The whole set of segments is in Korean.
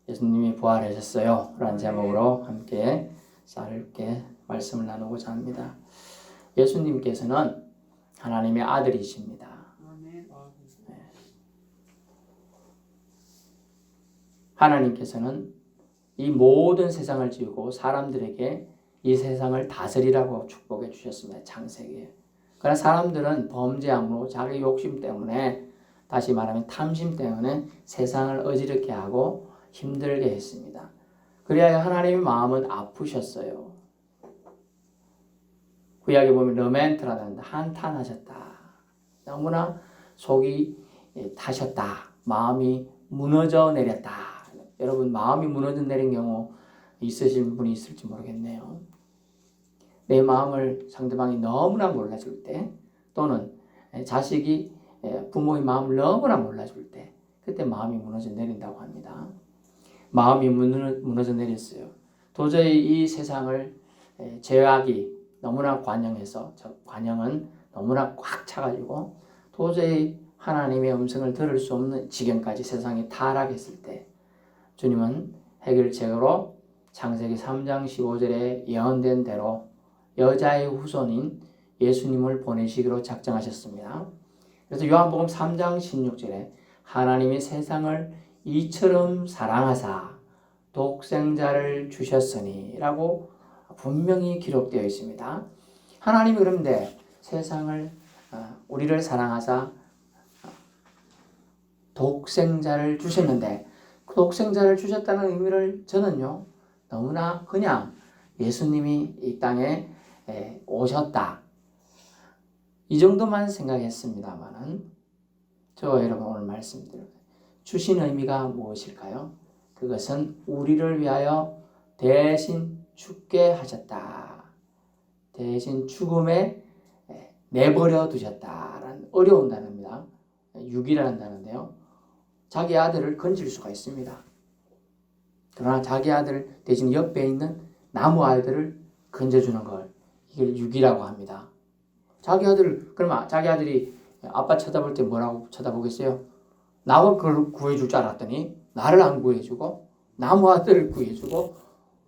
예수님이 부활하셨어요 라는 제목으로 함께 짧게 말씀을 나누고자 합니다. 예수님께서는 하나님의 아들이십니다. 하나님께서는 이 모든 세상을 지으고 사람들에게 이 세상을 다스리라고 축복해 주셨습니다. 창세기에. 그러나 사람들은 범죄함으로 자기 욕심 때문에, 다시 말하면 탐심 때문에 세상을 어지럽게 하고 힘들게 했습니다. 그래야 하나님의 마음은 아프셨어요. 구약에 보면 러멘트라는데 한탄하셨다. 너무나 속이 타셨다. 마음이 무너져 내렸다. 여러분 마음이 무너져 내린 경우 있으신 분이 있을지 모르겠네요. 내 마음을 상대방이 너무나 몰라줄 때, 또는 자식이 부모의 마음을 너무나 몰라줄 때, 그때 마음이 무너져 내린다고 합니다. 마음이 무너져 내렸어요. 도저히 이 세상을 죄악이 너무나 관영해서, 관영은 너무나 꽉 차가지고 도저히 하나님의 음성을 들을 수 없는 지경까지 세상이 타락했을 때, 주님은 해결책으로 창세기 3장 15절에 예언된 대로 여자의 후손인 예수님을 보내시기로 작정하셨습니다. 그래서 요한복음 3장 16절에 하나님이 세상을 이처럼 사랑하사 독생자를 주셨으니 라고 분명히 기록되어 있습니다. 하나님이 그런데 세상을, 우리를 사랑하사 독생자를 주셨는데, 그 독생자를 주셨다는 의미를 저는요 너무나 그냥 예수님이 이 땅에 오셨다, 이 정도만 생각했습니다만은, 저와 여러분 오늘 말씀드려요. 주신 의미가 무엇일까요? 그것은 우리를 위하여 대신 죽게 하셨다. 대신 죽음에 내버려 두셨다라는 어려운 단어입니다. 육이라는 단어인데요. 자기 아들을 건질 수가 있습니다. 그러나 자기 아들 대신 옆에 있는 나무 아이들을 건져주는 걸, 이걸 육이라고 합니다. 자기 아들, 그러면 자기 아들이 아빠 쳐다볼 때 뭐라고 쳐다보겠어요? 나를 구해줄 줄 알았더니 나를 안 구해주고 나무 아들을 구해주고,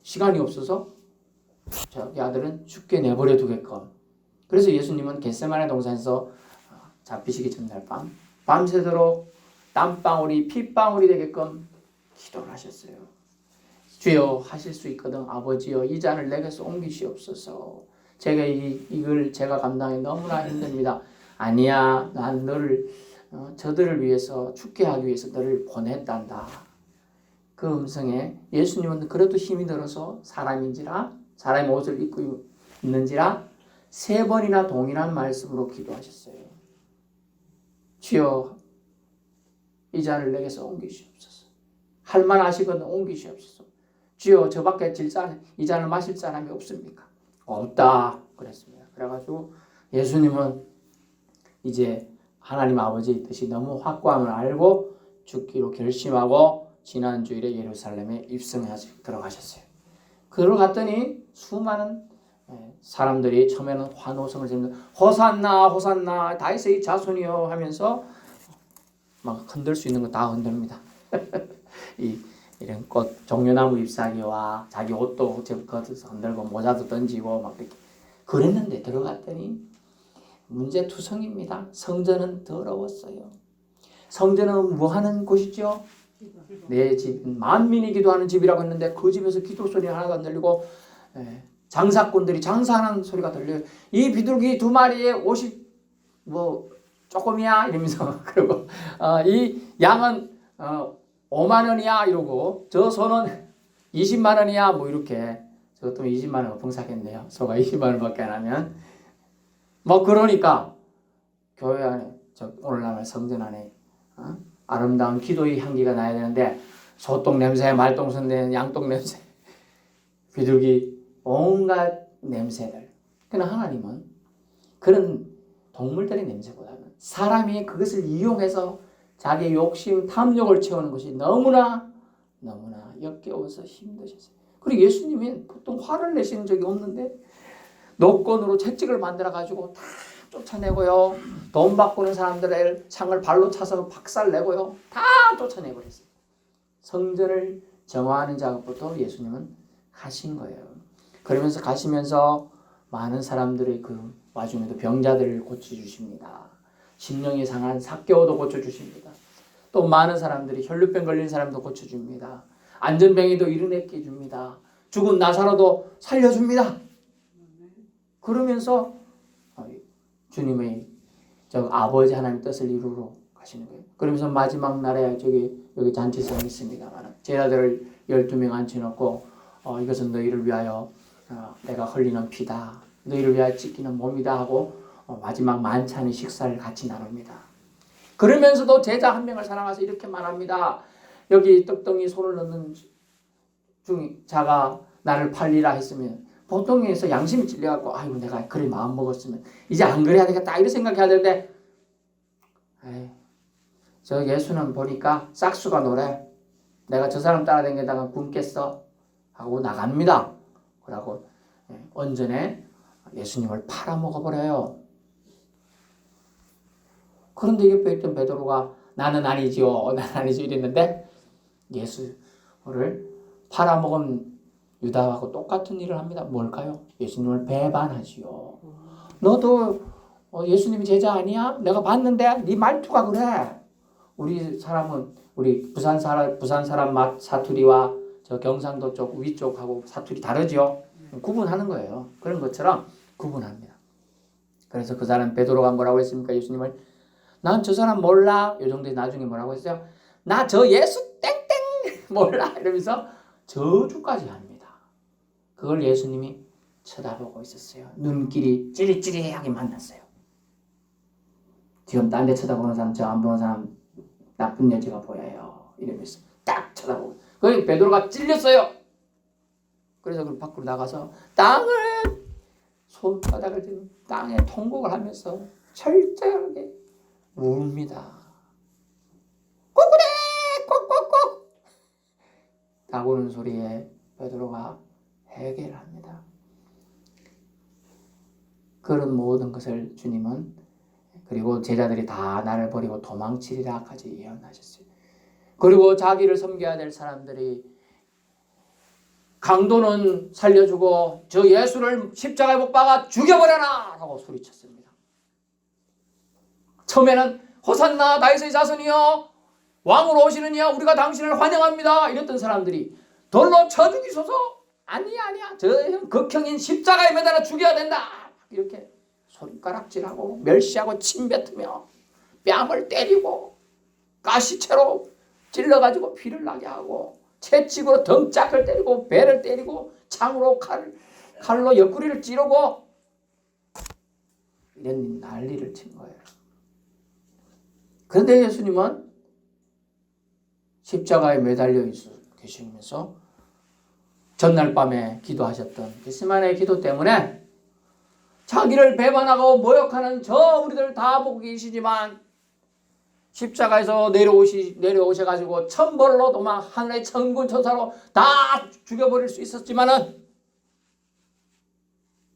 시간이 없어서 자기 아들은 죽게 내버려 두게끔. 그래서 예수님은 겟세마네 동산에서 잡히시기 전날 밤새도록 땀방울이 핏방울이 되게끔 기도를 하셨어요. 주여, 하실 수 있거든 아버지여, 이 잔을 내게서 옮기시옵소서. 이걸 제가 감당하기 너무나 힘듭니다. 아니야, 난 너를 저들을 위해서, 죽게 하기 위해서 너를 보냈단다. 그 음성에 예수님은 그래도 힘이 들어서 사람의 옷을 입고 있는지라 3번이나 동일한 말씀으로 기도하셨어요. 주여, 이 잔을 내게서 옮기시옵소서. 할만하시거든 옮기시옵소서. 주여, 저밖에 이 잔을 마실 사람이 없습니까? 없다 그랬습니다. 그래가지고 예수님은 이제 하나님 아버지의 뜻이 너무 확고함을 알고 죽기로 결심하고 지난주일에 예루살렘에 입성하시 들어가셨어요. 들어갔더니 수많은 사람들이 처음에는 환호성을 지르면서 호산나 호산나 다윗의 자손이여 하면서 막 흔들 수 있는 거 다 흔듭니다. 이런 꽃 종려나무 잎사귀와 자기 옷도 걷어서 흔들고 모자도 던지고 막 이렇게 그랬는데, 들어갔더니 문제투성입니다. 성전은 더러웠어요. 성전은 뭐 하는 곳이죠? 내 집, 만민이 기도하는 집이라고 했는데 그 집에서 기도 소리 하나도 안 들리고 장사꾼들이 장사하는 소리가 들려요. 이 비둘기 2마리에 50 조금이야 이러면서 그리고 이 양은 5만 원이야 이러고, 저 소는 20만 원이야 뭐 이렇게. 저것도 20만 원 어펑사겠네요. 소가 20만 원밖에 안 하면. 뭐 그러니까 교회 안에, 오늘날 성전 안에 아름다운 기도의 향기가 나야 되는데 소똥 냄새, 말똥선 냄새, 양똥 냄새, 비둘기 온갖 냄새들. 그러나 하나님은 그런 동물들의 냄새보다는 사람이 그것을 이용해서 자기 욕심, 탐욕을 채우는 것이 너무나 역겨워서 힘드셨어요. 그리고 예수님은 보통 화를 내시는 적이 없는데 노건으로 채찍을 만들어가지고 다 쫓아내고요. 돈 바꾸는 사람들의 창을 발로 차서 박살내고요. 다 쫓아내버렸어요. 성전을 정화하는 작업부터 예수님은 하신 거예요. 그러면서 가시면서 많은 사람들의 그 와중에도 병자들을 고쳐주십니다. 심령이 상한 삭개오도 고쳐주십니다. 또 많은 사람들이 혈루병 걸린 사람도 고쳐줍니다. 안전병이도 일어나게 해줍니다. 죽은 나사로도 살려줍니다. 그러면서 주님의 저 아버지 하나님 뜻을 이루러 가시는 거예요. 그러면서 마지막 날에 여기 잔치성이 있습니다만 제자들을 12명 앉혀놓고 이것은 너희를 위하여 내가 흘리는 피다. 너희를 위하여 찢기는 몸이다 하고 마지막 만찬의 식사를 같이 나눕니다. 그러면서도 제자 한 명을 사랑해서 이렇게 말합니다. 여기 떡덩이 손을 넣는 자가 나를 팔리라 했으면 보통에서 양심이 찔려갖고 아이고 내가 그래 마음 먹었으면 이제 안 그래야 되겠다 이런 생각해야 되는데 저 예수는 보니까 싹수가 노래 내가 저 사람 따라다니다가 굶겠어 하고 나갑니다. 그러고 언전에 예수님을 팔아먹어버려요. 그런데 옆에 있던 베드로가 나는 아니지요 이랬는데 예수를 팔아먹은 유다하고 똑같은 일을 합니다. 뭘까요? 예수님을 배반하지요. 너도 예수님 제자 아니야? 내가 봤는데 네 말투가 그래. 우리 부산 사람 사투리와 저 경상도 쪽 위쪽하고 사투리 다르죠. 구분하는 거예요. 그런 것처럼 구분합니다. 그래서 그 사람 베드로가 뭐라고 했습니까? 예수님을 난 저 사람 몰라. 요 정도에 나중에 뭐라고 했어요? 나 저 예수 땡땡 몰라 이러면서 저주까지 합니다. 그걸 예수님이 쳐다보고 있었어요. 눈길이 찌릿찌릿하게 만났어요. 지금 딴 데 쳐다보는 사람 저 안 보는 사람 나쁜 여지가 보여요. 이러면서 딱 쳐다보고 거기 베드로가 찔렸어요. 그래서 그 밖으로 나가서 손바닥을 들고 땅에 통곡을 하면서 철저하게 웁니다. 꼬꾸레 꼭꼭꼭 나고는 소리에 베드로가 회개를 합니다. 그런 모든 것을 주님은 그리고 제자들이 다 나를 버리고 도망치리라까지 예언하셨어요. 그리고 자기를 섬겨야 될 사람들이 강도는 살려주고 저 예수를 십자가에 못 박아 죽여버려라 하고 소리쳤습니다. 처음에는 호산나 다윗의 자손이여 왕으로 오시는 이야 우리가 당신을 환영합니다 이랬던 사람들이 돌로 쳐 죽이소서 아니야 저 극형인 십자가에 매달아 죽여야 된다 이렇게 손가락질하고 멸시하고 침뱉으며 뺨을 때리고 가시채로 찔러가지고 피를 나게 하고 채찍으로 등짝을 때리고 배를 때리고 창으로 칼로 옆구리를 찌르고 이런 난리를 친 거예요. 그런데 예수님은 십자가에 매달려 계시면서 전날 밤에 기도하셨던 겟세마네 기도 때문에 자기를 배반하고 모욕하는 저 우리들 다 보고 계시지만 십자가에서 내려오셔가지고 천벌로 도망 하늘의 천군 천사로 다 죽여버릴 수 있었지만은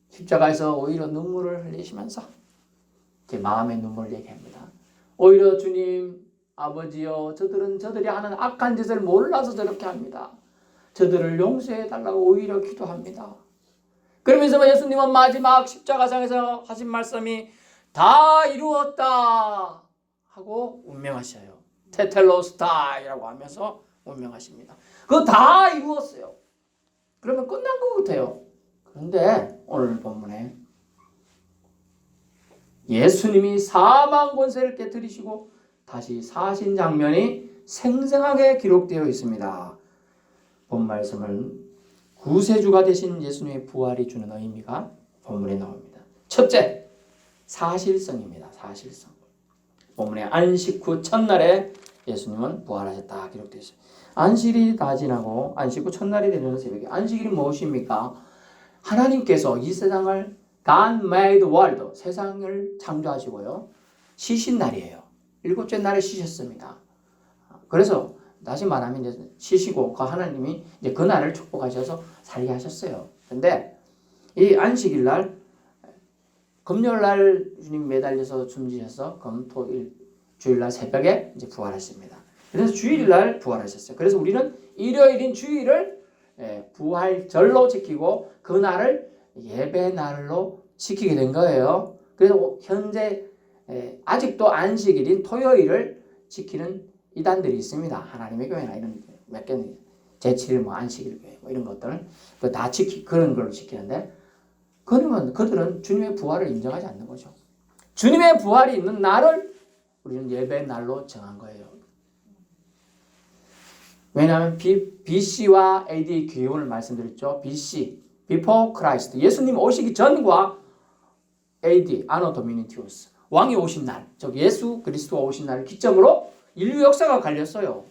십자가에서 오히려 눈물을 흘리시면서 제 마음의 눈물을 얘기합니다. 오히려 주님 아버지여 저들이 하는 악한 짓을 몰라서 저렇게 합니다. 저들을 용서해달라고 오히려 기도합니다. 그러면서 예수님은 마지막 십자가상에서 하신 말씀이 다 이루었다 하고 운명하셔요. 테텔로스타이라고 하면서 운명하십니다. 그거 다 이루었어요. 그러면 끝난 것 같아요. 그런데 오늘 본문에 예수님이 사망 권세를 깨뜨리시고 다시 사신 장면이 생생하게 기록되어 있습니다. 본 말씀은 구세주가 되신 예수님의 부활이 주는 의미가 본문에 나옵니다. 첫째, 사실성입니다. 사실성. 본문에 안식 후 첫날에 예수님은 부활하셨다 기록되어 있어요. 안식일이 다 지나고 안식 후 첫날이 되는 새벽에 안식일이 무엇입니까? 하나님께서 이 세상을 God made world, 세상을 창조하시고요. 쉬신 날이에요. 일곱째 날에 쉬셨습니다. 그래서 다시 말하면 이제 쉬시고 그 하나님이 이제 그 날을 축복하셔서 살게 하셨어요. 근데 이 안식일 날 금요일 날 주님 매달려서 숨지셔서 금토일 주일날 새벽에 이제 부활하십니다. 그래서 주일날 부활하셨어요. 그래서 우리는 일요일인 주일을 부활절로 지키고 그날을 예배날로 지키게 된 거예요. 그래서 현재 아직도 안식일인 토요일을 지키는 이단들이 있습니다. 하나님의 교회나 이런 몇 개는 제7일 뭐 안식일 교회 뭐 이런 것들 다 그런 걸 지키는데 그러면 그들은 주님의 부활을 인정하지 않는 거죠. 주님의 부활이 있는 날을 우리는 예배 날로 정한 거예요. 왜냐하면 BC와 AD 기원을 말씀드렸죠. BC, Before Christ, 예수님 오시기 전과 AD, Anno Dominitus, 왕이 오신 날, 즉 예수 그리스도가 오신 날을 기점으로 인류 역사가 갈렸어요.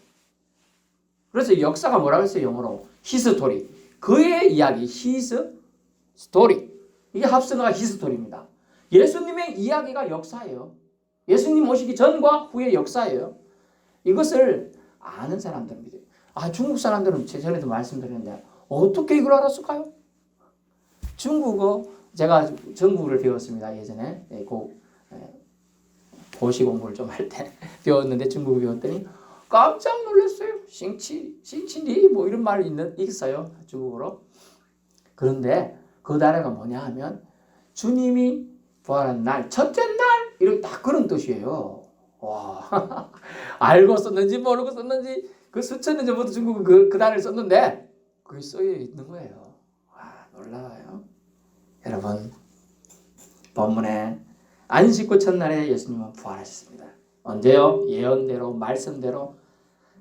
그래서 역사가 뭐라고 했어요? 영어로 히스토리, 그의 이야기, his story. 이게 합성어가 히스토리입니다. 예수님의 이야기가 역사예요. 예수님 오시기 전과 후의 역사예요. 이것을 아는 사람들은 믿어요. 중국 사람들은 전에도 말씀드렸는데 어떻게 이걸 알았을까요? 중국어, 제가 중국어를 배웠습니다. 예전에 고시 공부를 좀 할 때 배웠는데 중국어 배웠더니 깜짝 놀랐어요. 싱치리 뭐 이런 말이 있어요. 중국어로. 그런데 그 단어가 뭐냐 하면 주님이 부활한 날, 첫째 날 이렇게 딱 그런 뜻이에요. 와, 알고 썼는지 모르고 썼는지 그 수천 년 전부터 중국은 그 단어를 썼는데 그게 써져 있는 거예요. 와, 놀라워요. 여러분, 본문에 안식구 첫날에 예수님은 부활하셨습니다. 언제요? 예언대로 말씀대로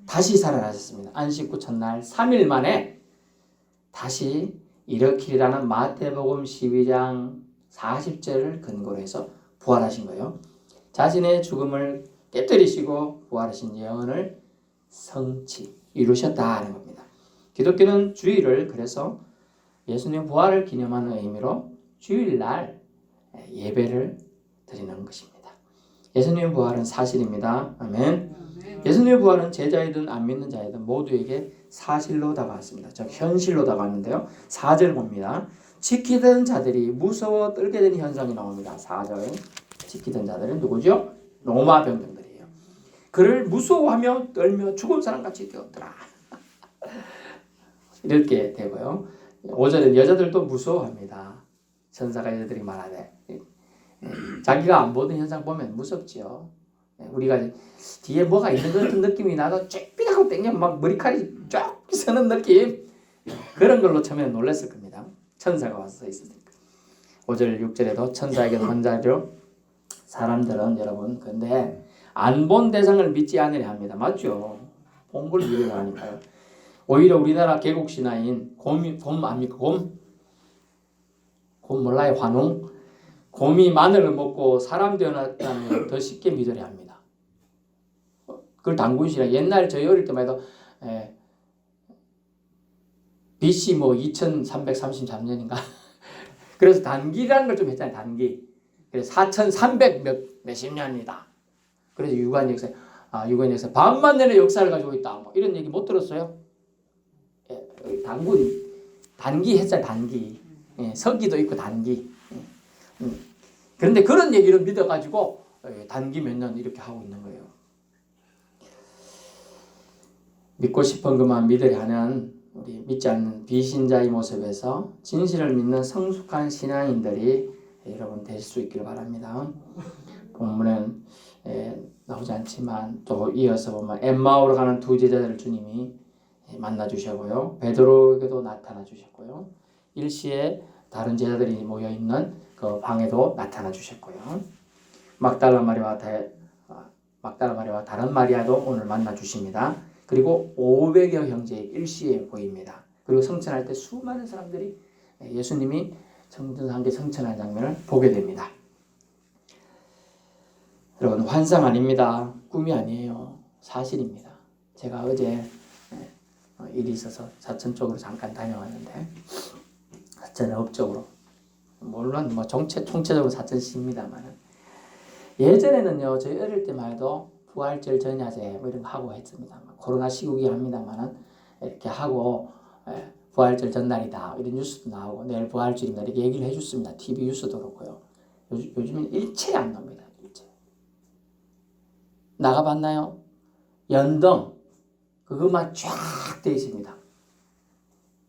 다시 살아나셨습니다. 안식구 첫날 3일 만에 다시 일으키리라는 마태복음 12장 40절을 근거로 해서 부활하신 거예요. 자신의 죽음을 깨뜨리시고 부활하신 예언을 이루셨다는 겁니다. 기독교는 주일을 그래서 예수님 부활을 기념하는 의미로 주일날 예배를 드리는 것입니다. 예수님의 부활은 사실입니다. 아멘. 예수님의 부활은 제자이든 안 믿는 자이든 모두에게 사실로 다가왔습니다. 즉 현실로 다가왔는데요. 4절 봅니다. 지키던 자들이 무서워 떨게 되는 현상이 나옵니다. 4절. 지키던 자들은 누구죠? 로마 병정들이에요. 그를 무서워하며 떨며 죽은 사람같이 되었더라. 이렇게 되고요. 5절에 여자들도 무서워합니다. 천사가 여자들이 말하되 자기가 안 보던 현상 보면 무섭지요. 우리가 뒤에 뭐가 있는 것 같은 느낌이 나도 쫙삐하고 땡기면 막 머리칼이 쫙 서는 느낌, 그런 걸로 처음에 놀랐을 겁니다. 천사가 와서 서 있으니까. 5절 6절에도 천사에게도 혼자죠. 사람들은 여러분 근데 안 본 대상을 믿지 않으려 합니다. 맞죠? 본 걸 믿으려 하니까요. 오히려 우리나라 계곡 신화인 곰 아닙니까? 곰 몰라요? 환웅? 곰이 마늘을 먹고 사람 되어났다면 더 쉽게 믿으려 합니다. 그걸 단군신화. 옛날 저희 어릴 때만 해도 BC 뭐 2333년인가? 그래서 단기라는 걸 좀 했잖아요. 단기. 그래서 4300 몇십 년이다. 그래서 유관 역사 반만 년의 역사를 가지고 있다. 뭐 이런 얘기 못 들었어요? 단기 했잖아요. 단기. 서기도 있고 단기. 그런데 그런 얘기를 믿어가지고 단기 몇 년 이렇게 하고 있는 거예요. 믿고 싶은 것만 믿으려 하는 우리 믿지 않는 비신자의 모습에서 진실을 믿는 성숙한 신앙인들이 여러분 되실 수 있기를 바랍니다. 본문은 나오지 않지만 또 이어서 보면 엠마오로 가는 두 제자들을 주님이 만나 주셨고요. 베드로에게도 나타나 주셨고요. 일시에 다른 제자들이 모여 있는 그 방에도 나타나 주셨고요. 막달라 마리아와 다른 마리아도 오늘 만나 주십니다. 그리고 500여 형제 일시에 보입니다. 그리고 성천할 때 수많은 사람들이 예수님이 성전과 함께 성천하는 장면을 보게 됩니다. 여러분 환상 아닙니다. 꿈이 아니에요. 사실입니다. 제가 어제 일이 있어서 사천 쪽으로 잠깐 다녀왔는데 사천의 업적으로 물론 뭐 총체적으로 사천시입니다만 예전에는요 저희 어릴 때만 해도 부활절 전야제 뭐 이런 거 하고 했습니다. 코로나 시국이 합니다만 이렇게 하고 부활절 전날이다 이런 뉴스도 나오고 내일 부활절입니다 이렇게 얘기를 해줬습니다. TV 뉴스도 그렇고요. 요즘은 일체 안 나옵니다. 일체. 나가봤나요? 연등 그것만 쫙 돼 있습니다.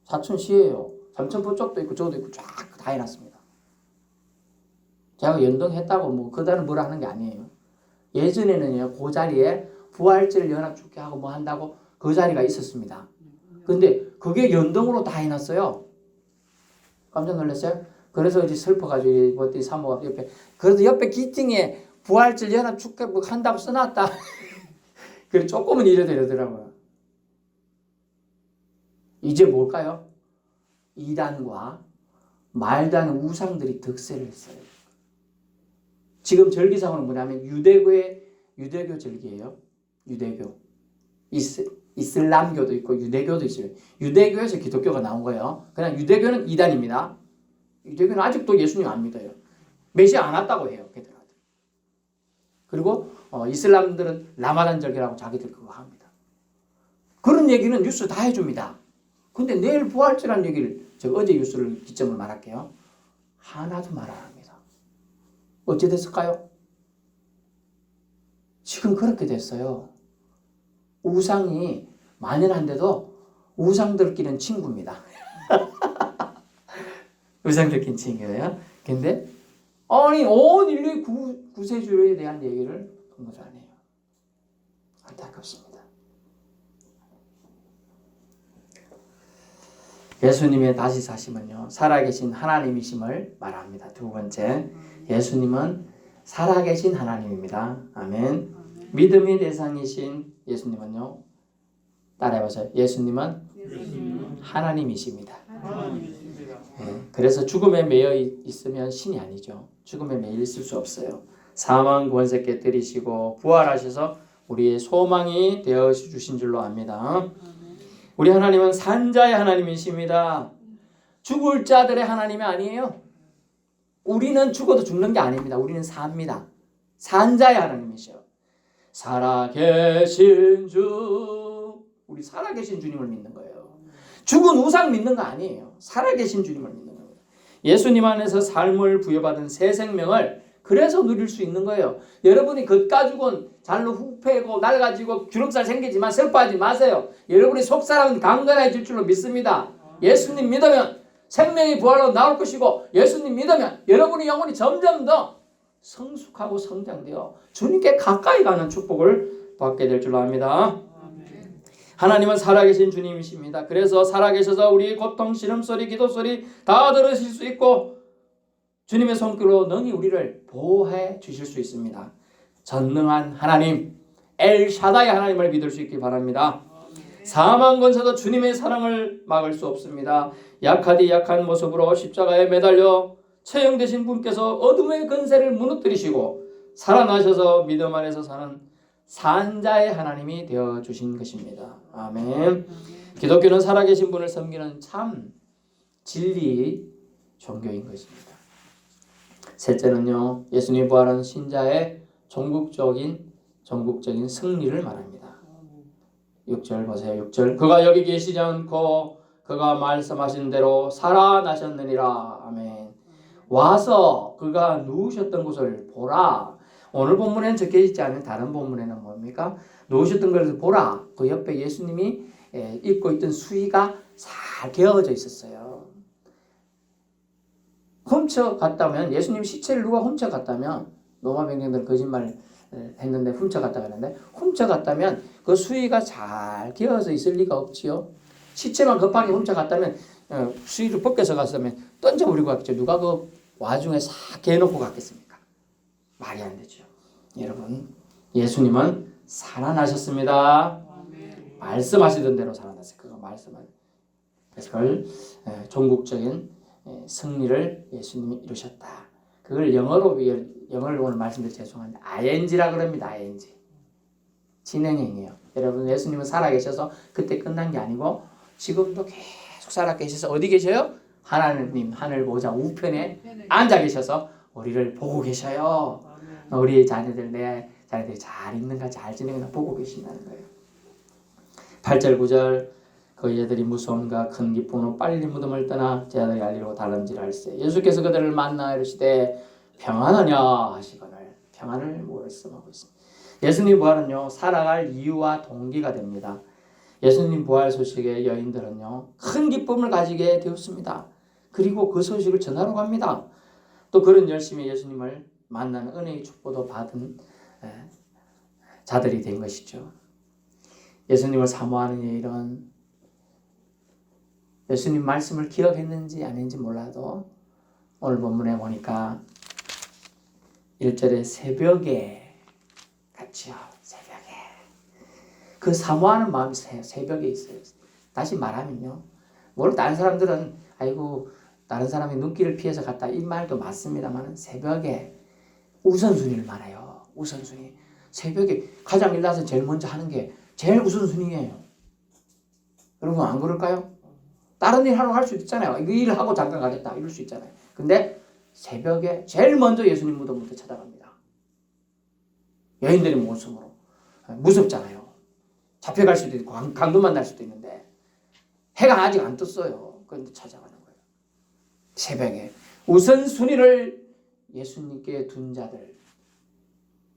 사천시예요. 삼천포 쪽도 있고 저도 있고 쫙 다 해놨습니다. 제가 연동했다고 뭐 그다는 뭐라 하는 게 아니에요. 예전에는요 그 자리에 부활절 연합 축제하고 뭐 한다고 그 자리가 있었습니다. 근데 그게 연동으로 다 해놨어요. 깜짝 놀랐어요. 그래서 이제 슬퍼가지고 뭐지 사모가 옆에 그래도 옆에 기팅에 부활절 연합 축제 뭐 한다고 써놨다. 그래 조금은 이러더라고요. 이제 뭘까요? 이단과 말도 안 우상들이 득세를 했어요. 지금 절기상으로 뭐냐면 유대교 절기예요. 유대교. 이슬람교도 있고 유대교도 있어요. 유대교에서 기독교가 나온 거예요. 그냥 유대교는 이단입니다. 유대교는 아직도 예수님 안 믿어요. 메시아 안 왔다고 해요. 걔들한테. 그리고 이슬람들은 라마단 절기라고 자기들 그거 합니다. 그런 얘기는 뉴스 다 해줍니다. 근데 내일 부활절한 얘기를 제가 어제 뉴스를 기점을 말할게요. 하나도 말 안 합니다. 어찌 됐을까요? 지금 그렇게 됐어요. 우상이 만연한데도 우상들끼리는 친구입니다. 우상들끼리는 친구예요. 근데 아니 온 인류의 구세주에 대한 얘기를 전혀 안 해요. 안타깝습니다. 예수님의 다시 사심은요 살아계신 하나님이심을 말합니다. 두 번째, 예수님은 살아계신 하나님입니다. 아멘. 믿음의 대상이신 예수님은요 따라해보세요. 예수님은 하나님이십니다. 네, 그래서 죽음에 매여 있으면 신이 아니죠. 죽음에 매여 있을 수 없어요. 사망 권세 깨뜨리시고 부활하셔서 우리의 소망이 되어 주신 줄로 압니다. 우리 하나님은 산자의 하나님이십니다. 죽을 자들의 하나님이 아니에요. 우리는 죽어도 죽는 게 아닙니다. 우리는 삽니다. 산자의 하나님이셔. 살아계신 주, 우리 살아계신 주님을 믿는 거예요. 죽은 우상 믿는 거 아니에요. 살아계신 주님을 믿는 거예요. 예수님 안에서 삶을 부여받은 새 생명을 그래서 누릴 수 있는 거예요. 여러분이 겉가죽은 잘로 후패고 낡아지고 주름살 생기지만 슬퍼하지 마세요. 여러분이 속사람은 강건해질 줄로 믿습니다. 예수님 믿으면 생명이 부활로 나올 것이고 예수님 믿으면 여러분의 영혼이 점점 더 성숙하고 성장되어 주님께 가까이 가는 축복을 받게 될 줄로 압니다. 하나님은 살아계신 주님이십니다. 그래서 살아계셔서 우리의 고통, 신음소리, 기도소리 다 들으실 수 있고 주님의 손길로 능히 우리를 보호해 주실 수 있습니다. 전능한 하나님, 엘샤다이 하나님을 믿을 수 있기 바랍니다. 사망 권세도 주님의 사랑을 막을 수 없습니다. 약하디 약한 모습으로 십자가에 매달려 처형되신 분께서 어둠의 권세를 무너뜨리시고 살아나셔서 믿음 안에서 사는 산자의 하나님이 되어주신 것입니다. 아멘. 기독교는 살아계신 분을 섬기는 참 진리 종교인 것입니다. 셋째는요, 예수님 부활한 신자의 전국적인 승리를 말합니다. 6절 보세요. 6절. 그가 여기 계시지 않고 그가 말씀하신 대로 살아나셨느니라. 아멘. 와서 그가 누우셨던 곳을 보라. 오늘 본문에는 적혀 있지 않은 다른 본문에는 뭡니까? 누우셨던 것을 보라. 그 옆에 예수님이 입고 있던 수의가 잘 개어져 있었어요. 훔쳐갔다면, 예수님 시체를 누가 훔쳐갔다면, 로마 병정들은 거짓말을 했는데 훔쳐갔다고 했는데, 훔쳐갔다면 그 수의가 잘 개어져 있을 리가 없지요. 시체만 급하게 훔쳐갔다면 수의를 벗겨서 갔으면 던져버리고 갔죠. 누가 그 와중에 싹 개놓고 갔겠습니까? 말이 안 되죠. 여러분, 예수님은 살아나셨습니다. 말씀하시던 대로 살아났어요. 그거 말씀을. 그래서 그걸 종국적인 승리를 예수님이 이루셨다. 그걸 영어를 오늘 말씀드려 죄송한데 ing라 그럽니다. ing. 진행형이에요. 여러분, 예수님은 살아계셔서 그때 끝난 게 아니고 지금도 계속 살아계셔서 어디 계셔요? 하나님 하늘 보좌 우편에 앉아 계셔서 우리를 보고 계셔요. 우리 자녀들, 내 자녀들이 잘 있는가 잘 지내는가 보고 계신다는 거예요. 8절 9절 그 얘들이 무서움과 큰 기쁨으로 빨리 무덤을 떠나 제 아들이 알리려고 달름질할세. 예수께서 그들을 만나 이르시되 평안하냐 하시거늘 평안을 말씀하고 있습니다. 예수님 부활은요 살아갈 이유와 동기가 됩니다. 예수님 부활 소식에 여인들은요, 큰 기쁨을 가지게 되었습니다. 그리고 그 소식을 전하러 갑니다. 또 그런 열심히 예수님을 만나는 은혜의 축복도 받은 자들이 된 것이죠. 예수님을 사모하는 일은 예수님 말씀을 기억했는지 아닌지 몰라도 오늘 본문에 보니까 1절에 새벽에 같이요. 새벽에. 그 사모하는 마음이 새벽에 있어요. 다시 말하면요. 물론 다른 사람들은 아이고 다른 사람이 눈길을 피해서 갔다 이 말도 맞습니다만 새벽에 우선순위를 말해요. 우선순위. 새벽에 가장 일어나서 제일 먼저 하는 게 제일 우선순위예요. 여러분 안 그럴까요? 다른 일 하러 갈 수 있잖아요. 이 일을 하고 잠깐 가겠다 이럴 수 있잖아요. 근데 새벽에 제일 먼저 예수님 무덤부터 찾아갑니다. 여인들의 모습으로. 무섭잖아요. 잡혀갈 수도 있고 강도 만날 수도 있는데 해가 아직 안 떴어요. 그런데 찾아가는 거예요. 새벽에. 우선순위를 예수님께 둔 자들.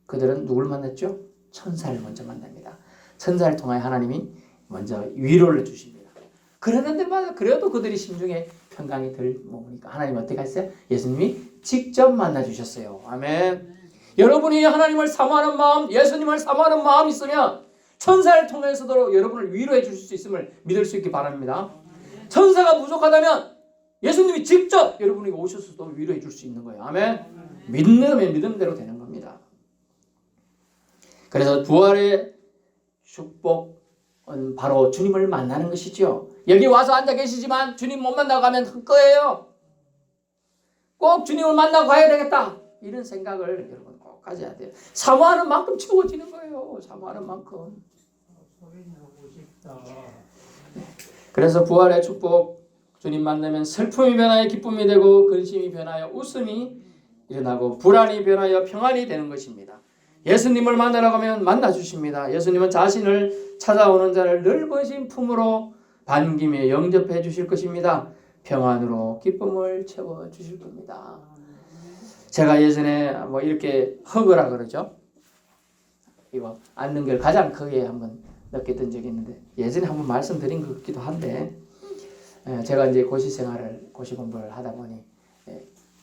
그들은 누굴 만났죠? 천사를 먼저 만납니다. 천사를 통하여 하나님이 먼저 위로를 주십니다. 그랬는데 그래도 그들이 심중에 평강이 덜 머무니까 하나님 어떻게 하셨어요? 예수님이 직접 만나 주셨어요. 아멘. 여러분이 하나님을 사모하는 마음, 예수님을 사모하는 마음이 있으면 천사를 통해서도 여러분을 위로해 주실 수 있음을 믿을 수 있기 바랍니다. 천사가 부족하다면 예수님이 직접 여러분에게 오셔서도 위로해 줄 수 있는 거예요. 아멘. 믿으면 믿음대로 되는 겁니다. 그래서 부활의 축복은 바로 주님을 만나는 것이죠. 여기 와서 앉아 계시지만 주님 못 만나고 가면 할 거예요. 꼭 주님을 만나고 가야 되겠다. 이런 생각을 여러분 꼭 가져야 돼요. 사모하는 만큼 채워지는 거예요. 사모하는 만큼. 그래서 부활의 축복, 주님 만나면 슬픔이 변하여 기쁨이 되고 근심이 변하여 웃음이 일어나고 불안이 변하여 평안이 되는 것입니다. 예수님을 만나러 가면 만나주십니다. 예수님은 자신을 찾아오는 자를 넓으신 품으로 반기며 영접해 주실 것입니다. 평안으로 기쁨을 채워주실 겁니다. 제가 예전에 뭐 이렇게 허그라 그러죠. 이거 앉는 걸 가장 크게 한번 느꼈던 적이 있는데 예전에 한번 말씀드린 것 같기도 한데 제가 이제 고시 생활을 고시 공부를 하다 보니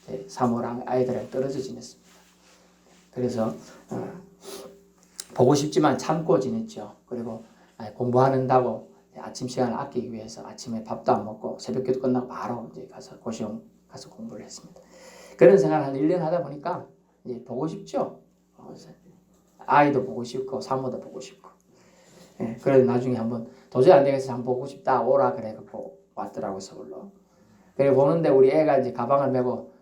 제 사모랑 아이들이랑 떨어져 지냈습니다. 그래서 보고 싶지만 참고 지냈죠. 그리고 공부하는다고 아침 시간을 아끼기 위해서 아침에 밥도 안 먹고 새벽기도 끝나고 바로 이제 가서 고시원 가서 공부를 했습니다. 그런 생활을 한 1년 하다 보니까 이제 보고 싶죠. 아이도 보고 싶고 사모도 보고 싶고. 그래서 나중에 한번 도저히 안 되겠어 한번 보고 싶다 오라 그래갖고 왔더라고 서울로. 그래 보는데 우리 애가 이제 가방을 메고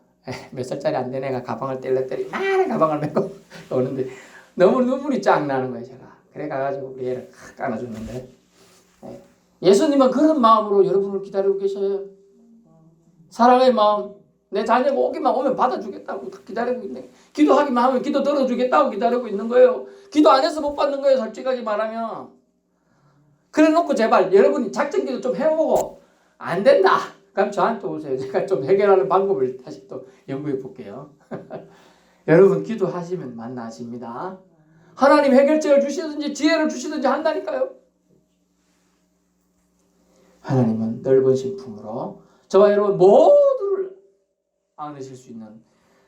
몇 살짜리 안 된 애가 가방을 뗄랬더니 많은 가방을 메고 오는데 너무 눈물이 쫙 나는 거예요 제가. 그래 가가지고 우리 애를 안아줬는데 예수님은 그런 마음으로 여러분을 기다리고 계셔요. 사랑의 마음. 내 자녀가 오기만 오면 받아주겠다고 기다리고 있네. 기도하기만 하면 기도 들어주겠다고 기다리고 있는 거예요. 기도 안 해서 못 받는 거예요. 솔직하게 말하면. 그래 놓고 제발 여러분이 작전기도 좀 해보고 안 된다. 그럼 저한테 오세요. 제가 좀 해결하는 방법을 다시 또 연구해 볼게요. 여러분 기도하시면 만나십니다. 하나님 해결책을 주시든지 지혜를 주시든지 한다니까요. 하나님은 넓으신 품으로 저와 여러분 모두를 안으실 수 있는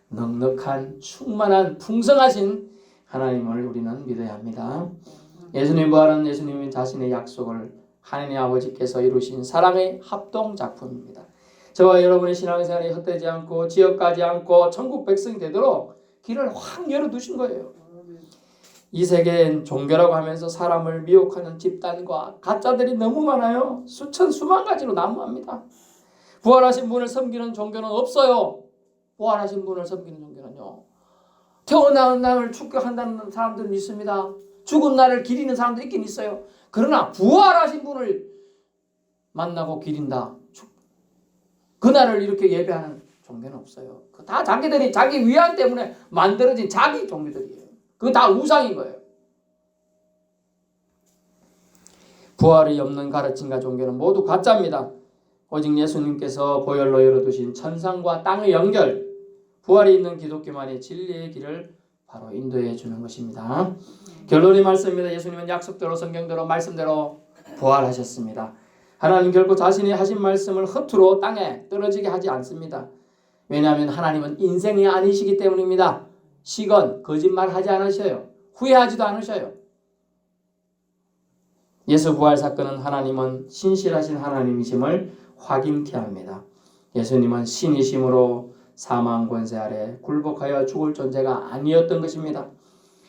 넉넉한 충만한 풍성하신 하나님을 우리는 믿어야 합니다. 예수님 부활은 예수님이 자신의 약속을 하나님 아버지께서 이루신 사랑의 합동작품입니다. 저와 여러분의 신앙생활이 헛되지 않고 지역가지 않고 천국 백성이 되도록 길을 확 열어두신 거예요. 이 세계엔 종교라고 하면서 사람을 미혹하는 집단과 가짜들이 너무 많아요. 수천 수만 가지로 난무합니다. 부활하신 분을 섬기는 종교는 없어요. 부활하신 분을 섬기는 종교는요. 태어난 날을 축복한다는 사람들은 있습니다. 죽은 날을 기리는 사람도 있긴 있어요. 그러나 부활하신 분을 만나고 기린다. 그날을 이렇게 예배하는 종교는 없어요. 다 자기들이 자기 위안 때문에 만들어진 자기 종교들이에요. 그거 다 우상인 거예요. 부활이 없는 가르침과 종교는 모두 가짜입니다. 오직 예수님께서 보혈로 열어두신 천상과 땅의 연결, 부활이 있는 기독교만이 진리의 길을 바로 인도해 주는 것입니다. 결론의 말씀입니다. 예수님은 약속대로 성경대로 말씀대로 부활하셨습니다. 하나님 결코 자신이 하신 말씀을 허투루 땅에 떨어지게 하지 않습니다. 왜냐하면 하나님은 인생이 아니시기 때문입니다. 시건 거짓말하지 않으셔요. 후회하지도 않으셔요. 예수 부활 사건은 하나님은 신실하신 하나님이심을 확인케 합니다. 예수님은 신이심으로 사망 권세 아래 굴복하여 죽을 존재가 아니었던 것입니다.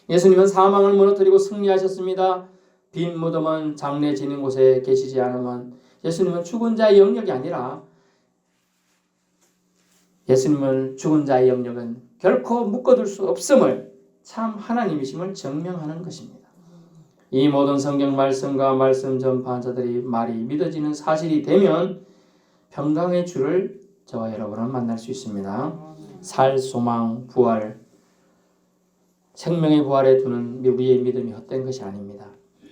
예수님은 사망을 무너뜨리고 승리하셨습니다. 빈 무덤은 장례 지는 곳에 계시지 않으면 예수님은 죽은 자의 영역이 아니라 예수님은 죽은 자의 영역은 결코 묶어둘 수 없음을 참 하나님이심을 증명하는 것입니다. 이 모든 성경 말씀과 말씀 전파한 자들이 말이 믿어지는 사실이 되면 평강의 주를 저와 여러분은 만날 수 있습니다. 살, 소망, 부활, 생명의 부활에 두는 우리의 믿음이 헛된 것이 아닙니다.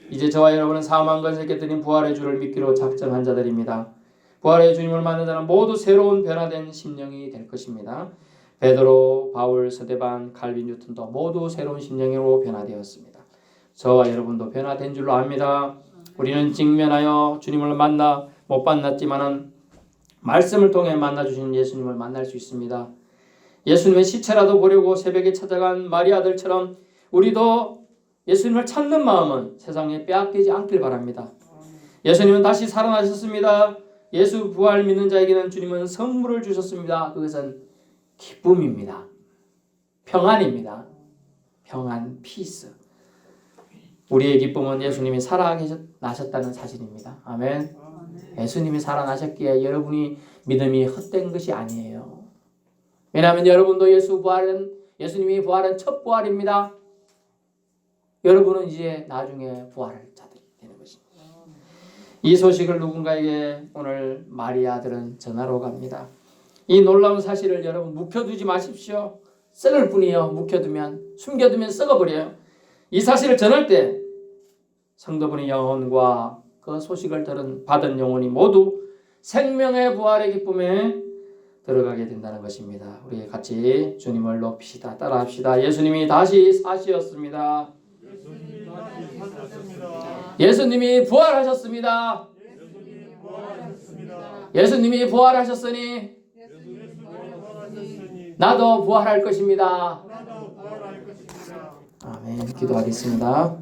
이제 저와 여러분은 사망 권세 깨뜨린 부활의 주를 믿기로 작정한 자들입니다. 부활의 주님을 만난 자는 모두 새로운 변화된 심령이 될 것입니다. 베드로, 바울, 서대반, 칼빈, 뉴턴도 모두 새로운 심령으로 변화되었습니다. 저와 여러분도 변화된 줄로 압니다. 우리는 직면하여 주님을 만나 못 만났지만은 말씀을 통해 만나주신 예수님을 만날 수 있습니다. 예수님의 시체라도 보려고 새벽에 찾아간 마리아들처럼 우리도 예수님을 찾는 마음은 세상에 빼앗기지 않길 바랍니다. 예수님은 다시 살아나셨습니다. 예수 부활 믿는 자에게는 주님은 선물을 주셨습니다. 그것은 기쁨입니다. 평안입니다. 평안, 피스. 우리의 기쁨은 예수님이 살아나셨다는 사실입니다. 아멘. 예수님이 살아나셨기에 여러분이 믿음이 헛된 것이 아니에요. 왜냐하면 여러분도 예수님이 부활은 첫 부활입니다. 여러분은 이제 나중에 부활할 자들이 되는 것입니다. 이 소식을 누군가에게 오늘 마리아들은 전하러 갑니다. 이 놀라운 사실을 여러분 묵혀두지 마십시오. 썩을 뿐이요. 묵혀두면, 숨겨두면 썩어버려요. 이 사실을 전할 때 성도분의 영혼과 그 소식을 받은 영혼이 모두 생명의 부활의 기쁨에 들어가게 된다는 것입니다. 우리 같이 주님을 높이시다. 따라합시다. 예수님이 다시 사시었습니다. 예수님이 부활하셨습니다. 예수님이 부활하셨으니 나도 부활할 것입니다. 아멘. 기도하겠습니다.